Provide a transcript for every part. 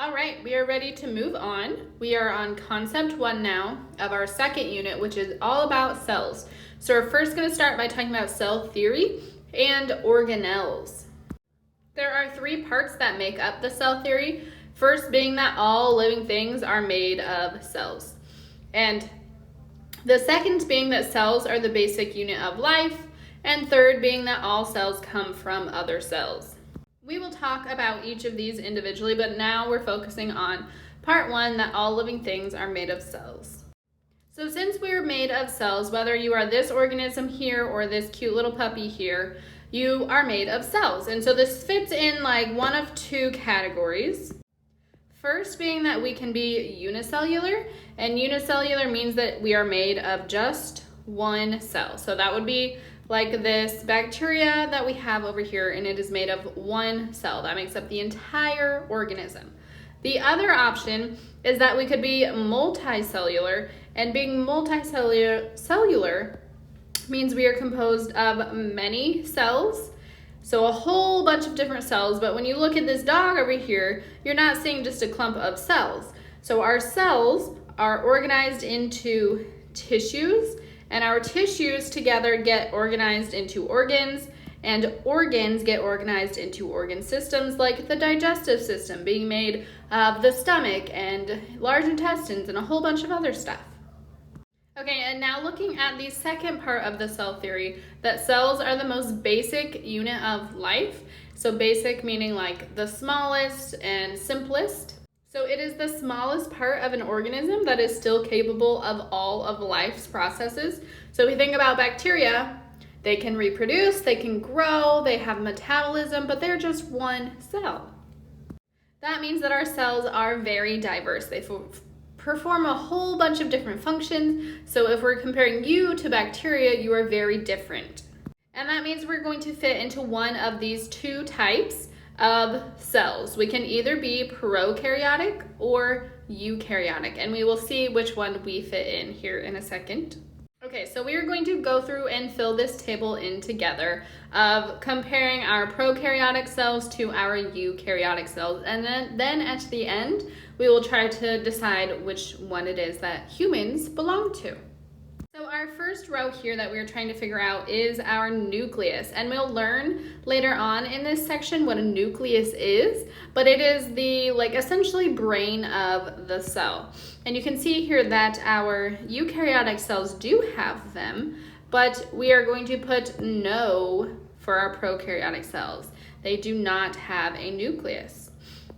All right, we are ready to move on. We are on concept 1 now of our second unit, which is all about cells. So we're first going to start by talking about cell theory and organelles. There are 3 parts that make up the cell theory. First being that all living things are made of cells. And the second being that cells are the basic unit of life. And third being that all cells come from other cells. We will talk about each of these individually, but now we're focusing on part 1, that all living things are made of cells. So since we're made of cells, whether you are this organism here or this cute little puppy here, you are made of cells. And so this fits in like one of 2 categories. First being that we can be unicellular, and unicellular means that we are made of just one cell. So that would be like this bacteria that we have over here, and it is made of one cell. That makes up the entire organism. The other option is that we could be multicellular, and being multicellular means we are composed of many cells, so a whole bunch of different cells. But when you look at this dog over here, you're not seeing just a clump of cells. So our cells are organized into tissues, and our tissues together get organized into organs, and organs get organized into organ systems, like the digestive system being made of the stomach and large intestines and a whole bunch of other stuff. Okay, and now looking at the second part of the cell theory, that cells are the most basic unit of life. So basic meaning like the smallest and simplest. So it is the smallest part of an organism that is still capable of all of life's processes. So if we think about bacteria, they can reproduce, they can grow, they have metabolism, but they're just one cell. That means that our cells are very diverse. They perform a whole bunch of different functions. So if we're comparing you to bacteria, you are very different. And that means we're going to fit into one of these 2 types of cells. We can either be prokaryotic or eukaryotic, and we will see which one we fit in here in a second. Okay, so we are going to go through and fill this table in together of comparing our prokaryotic cells to our eukaryotic cells, and then at the end we will try to decide which one it is that humans belong to. So our first row here that we're trying to figure out is our nucleus, and we'll learn later on in this section what a nucleus is, but it is the essentially brain of the cell. And you can see here that our eukaryotic cells do have them, but we are going to put no for our prokaryotic cells. They do not have a nucleus.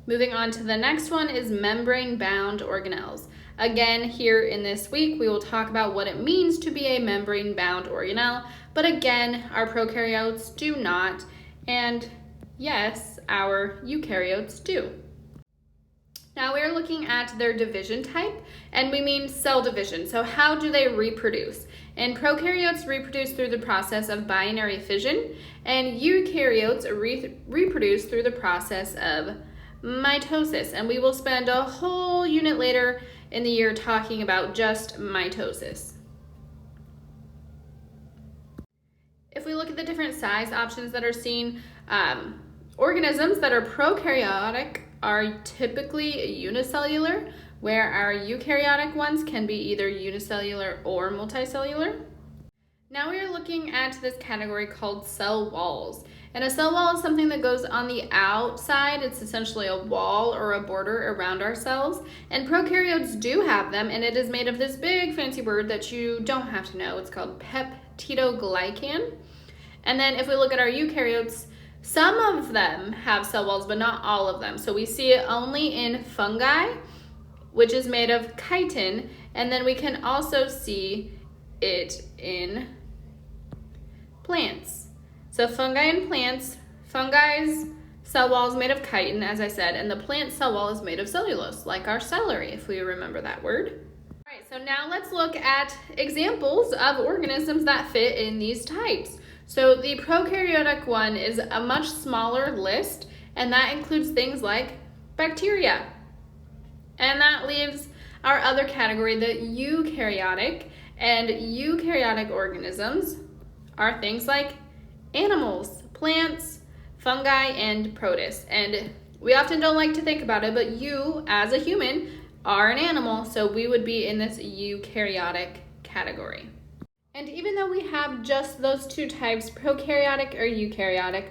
Moving on to the next one is membrane-bound organelles. Again, here in this week, we will talk about what it means to be a membrane-bound organelle, but again, our prokaryotes do not, and yes, our eukaryotes do. Now we're looking at their division type, and we mean cell division. So how do they reproduce? And prokaryotes reproduce through the process of binary fission, and eukaryotes reproduce through the process of mitosis. And we will spend a whole unit later in the year talking about just mitosis. If we look at the different size options that are seen, organisms that are prokaryotic are typically unicellular, where our eukaryotic ones can be either unicellular or multicellular. Now we are looking at this category called cell walls. And a cell wall is something that goes on the outside. It's essentially a wall or a border around our cells. And prokaryotes do have them, and it is made of this big fancy word that you don't have to know. It's called peptidoglycan. And then if we look at our eukaryotes, some of them have cell walls, but not all of them. So we see it only in fungi, which is made of chitin, and then we can also see it in plants. So fungi and plants, fungi's cell wall is made of chitin, as I said, and the plant cell wall is made of cellulose, like our celery, if we remember that word. All right, so now let's look at examples of organisms that fit in these types. So the prokaryotic one is a much smaller list, and that includes things like bacteria. And that leaves our other category, the eukaryotic, and eukaryotic organisms are things like animals, plants, fungi, and protists. And We often don't like to think about it, but you, as a human, are an animal, so we would be in this eukaryotic category. And even though we have just those two types, prokaryotic or eukaryotic,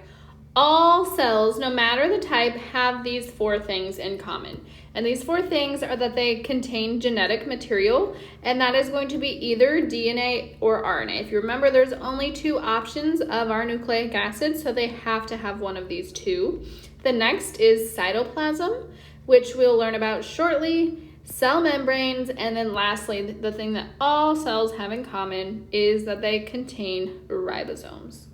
all cells, no matter the type, have these four things in common. And these four things are that they contain genetic material, and that is going to be either DNA or RNA. If you remember, there's only two options of our nucleic acid, so they have to have one of these two. The next is cytoplasm, which we'll learn about shortly, cell membranes, and then lastly, the thing that all cells have in common is that they contain ribosomes.